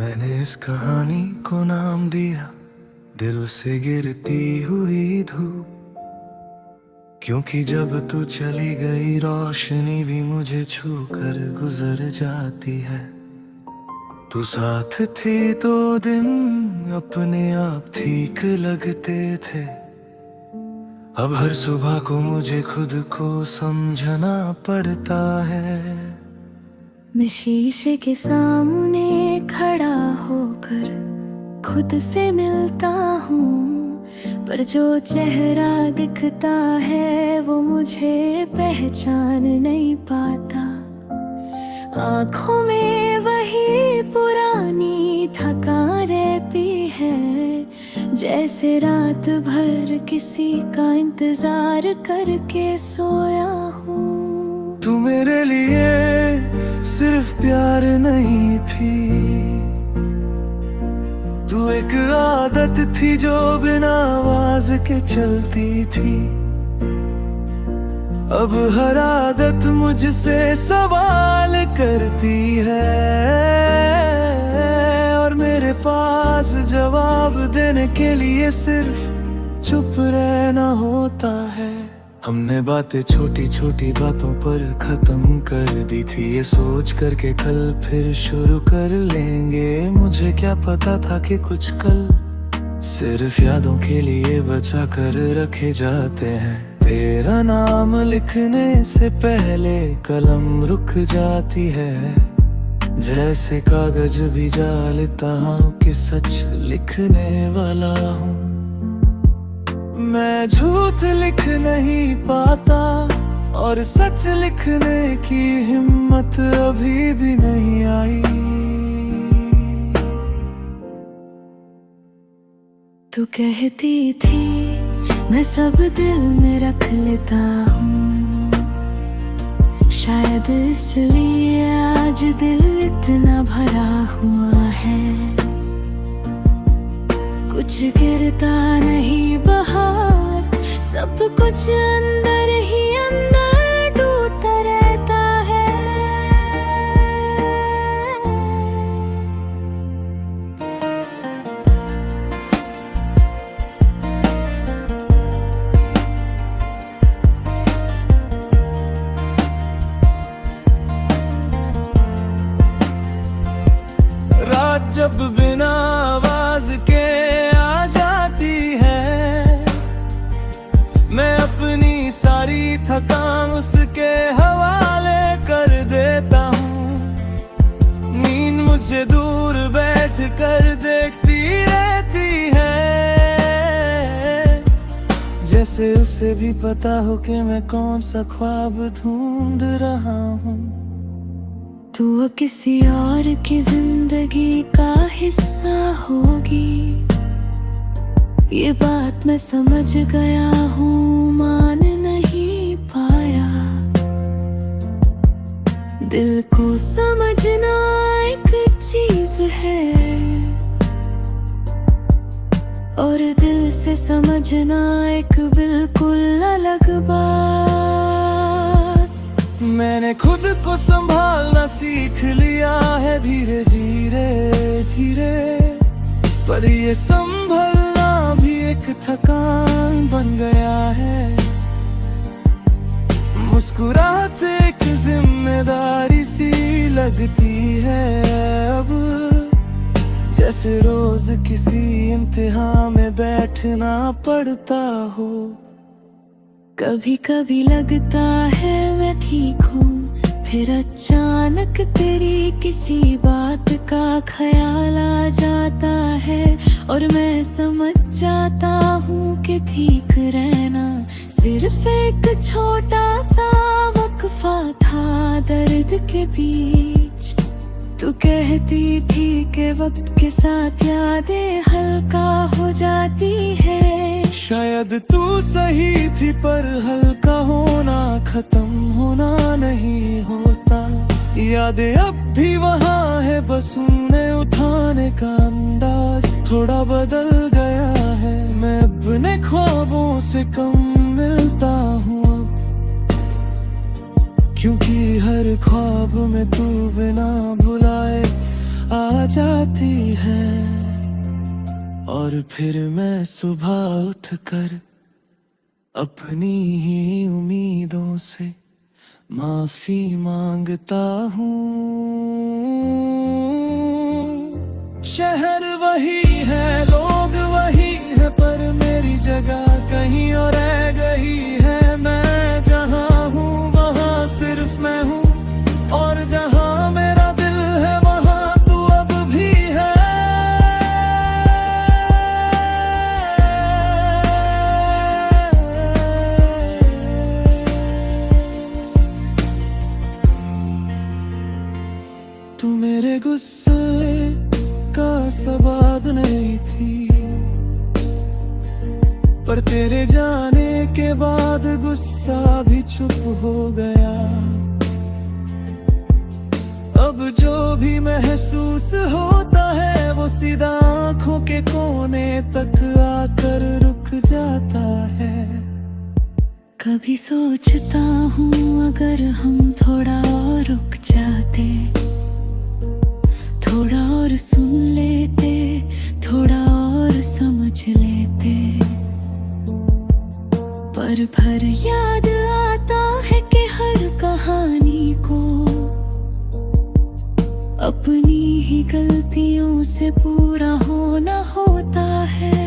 मैंने इस कहानी को नाम दिया दिल से गिरती हुई धूप, क्योंकि जब तू चली गई रोशनी भी मुझे छू कर गुजर जाती है। तू साथ थी तो दिन अपने आप ठीक लगते थे, अब हर सुबह को मुझे खुद को समझना पड़ता है। मैं शीशे के सामने खड़ा होकर खुद से मिलता हूँ, पर जो चेहरा दिखता है वो मुझे पहचान नहीं पाता। आँखों में वही पुरानी थकान रहती है, जैसे रात भर किसी का इंतजार करके सोया हूँ। तू मेरे लिए सिर्फ प्यार नहीं थी, तू एक आदत थी जो बिना आवाज के चलती थी। अब हर आदत मुझसे सवाल करती है, और मेरे पास जवाब देने के लिए सिर्फ चुप रहना होता है। हमने बातें छोटी छोटी बातों पर खत्म कर दी थी, ये सोच कर के कल फिर शुरू कर लेंगे। मुझे क्या पता था कि कुछ कल सिर्फ यादों के लिए बचा कर रखे जाते हैं। तेरा नाम लिखने से पहले कलम रुक जाती है, जैसे कागज भी जालता हूँ कि सच लिखने वाला हूँ। मैं झूठ लिख नहीं पाता और सच लिखने की हिम्मत अभी भी नहीं आई। तू कहती थी मैं सब दिल में रख लेता हूँ, शायद इसलिए आज दिल इतना भरा हुआ है। कुछ गिरता नहीं बाहर, सब कुछ अंदर ही अंदर टूटा रहता है। रात जब बिना आवाज के आ जाती है, मैं अपनी सारी थकान उसके हवाले कर देता हूँ। नींद मुझे दूर बैठ कर देखती रहती है, जैसे उसे भी पता हो कि मैं कौन सा ख्वाब ढूंढ रहा हूँ। तू अब किसी और की जिंदगी का हिस्सा होगी, ये बात मैं समझ गया हूँ, मान नहीं पाया। दिल को समझना एक चीज है, और दिल से समझना एक बिल्कुल अलग बात। मैंने खुद को संभालना सीख लिया है धीरे धीरे धीरे, पर ये संभलना भी एक थकान बन गया है। मुस्कुराहट एक जिम्मेदारी सी लगती है अब, जैसे रोज किसी इम्तिहान में बैठना पड़ता हो। कभी कभी लगता है मैं ठीक हूँ, फिर अचानक तेरी किसी बात का ख्याल आ जाता है, और मैं समझ जाता हूँ कि ठीक रहना सिर्फ एक छोटा सा वक्फा था दर्द के बीच। तू कहती थी कि वक्त के साथ यादें हल्का हो जाती है। शायद तू सही थी, पर हल्का होना खत्म होना नहीं होता। यादें अब भी वहाँ है, बस उन्हें उठाने का अंदाज थोड़ा बदल गया है। मैं अपने ख्वाबों से कम मिलता हूँ अब, क्योंकि हर ख्वाब में तू बिना बुलाए आ जाती है और फिर मैं सुबह उठकर अपनी ही उम्मीदों से माफी मांगता हूँ। शहर वही है, लोग वही है, पर मेरी जगह कहीं और रह गई है। मैं जहाँ हूँ वहाँ सिर्फ मैं हूँ, और जहाँ मेरा दिल है वहाँ तू अब भी है। तू मेरे गुस्से का सवाद नहीं थी, पर तेरे जाने के बाद गुस्सा भी चुप हो गया। अब जो भी महसूस होता है वो सीधा आंखों के कोने तक आकर रुक जाता है। कभी सोचता हूँ अगर हम थोड़ा और रुक जाते, थोड़ा और सुन लेते, थोड़ा और समझ लेते। पर भर याद आता है कि हर कहानी को अपनी ही गलतियों से पूरा होना होता है।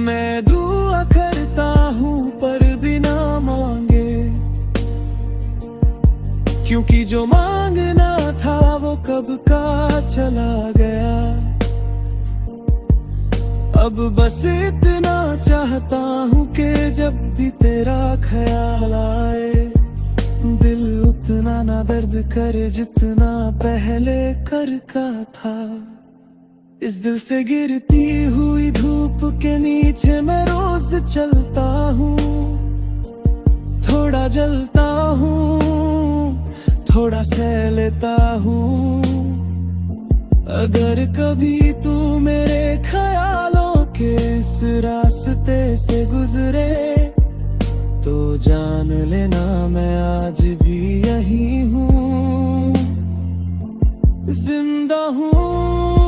मैं दुआ करता हूँ पर बिना मांगे, क्योंकि जो मांगना था वो कब का चला गया। अब बस इतना चाहता हूँ कि जब भी तेरा ख्याल आए, दिल उतना ना दर्द करे जितना पहले करता था। इस दिल से गिरती हुई धूप के नीचे मैं रोज चलता हूँ, थोड़ा जलता हूँ, थोड़ा सह लेता हूँ। अगर कभी तू मेरे ख्यालों के इस रास्ते से गुजरे, तो जान लेना मैं आज भी यही हूँ, जिंदा हूँ।